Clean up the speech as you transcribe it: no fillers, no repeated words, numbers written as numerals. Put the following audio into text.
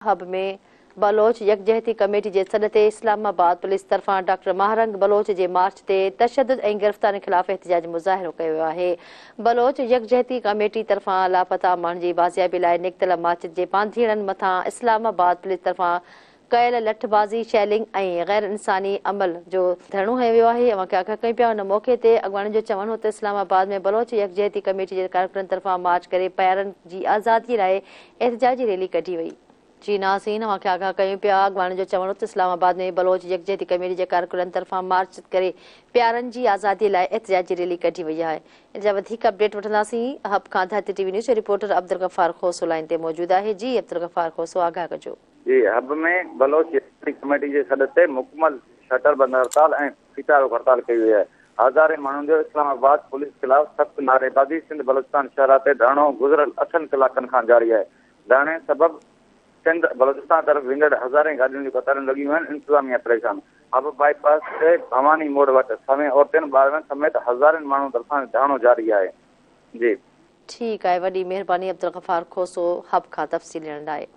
Hub में Baloch यकजहती committee के सॾ ते इस्लामाबाद पुलिस तरफां डॉक्टर महारंग बलोच के मार्च से तशद्दुद और गिरफ्तारी खिलाफ एहतजाज मुज़ाहिरो किया है। बलोच यकजहती कमेटी तरफां लापता माण्हुनि की बाज़ियाबी लाइ निकितल मार्च के पांधीड़नि मथां इस्लामाबाद पुलिस तरफां कयल लठबाज़ी शैलिंग और गैर इंसानी अमल जो धरणो हयो है। अवां क्या कई पिया उन मौके ते अॻवाणी जो चवण हो त इस्लामाबाद में बलोच यकजहती कमेटी के कारकुननि तरफां मार्च करे प्यारनि की आज़ादी लाइ एहतजाजी रैली कढी वई। जी नाज़रीन, अवां क्या कई पिया अॻवाणी जो चवण हो त इस्लामाबाद में बलोच यकजहती कमेटी के कारकुननि तरफां मार्च करे प्यारनि की आज़ादी लाइ एहतजाजी रैली कढी वई है। इन जा वधीक अपडेट वठंदासीं हब खां धरती TV news reporter Abdul Ghaffar खोसो लाइन ते मौजूद है। जी अब्दुल गफ़ार खोसो, आगाह कजो। जी, हब में बलोच कमेटी के सॾ ते मुकमल शटर बंद हड़ताल और फीता रोक हड़ताल कई हुई है। हज़ारे माण्हुनि जो इस्लामाबाद पुलिस खिलाफ सख्त नारेबाज़ी सिंध बलोचिस्तान शहर ते धरणो गुज़िरियल 8 कलाकनि खां जारी है। धरणे सबब सिंध बलोचिस्तान तरफ विंगड़ हज़ारे गाड़ियों की कतारूं लगी हुई हैं। इंतजामिया परेशान। हब बाईपास से भवानी मोड़ वट समें औरतुनि ॿारनि समेत हज़ारनि माण्हुनि तरफां धरणो जारी है। जी ठीक है, वॾी मेहरबानी अब्दुल गफ़ार खोसो हब खां तफ़सील ॾियण लाइ।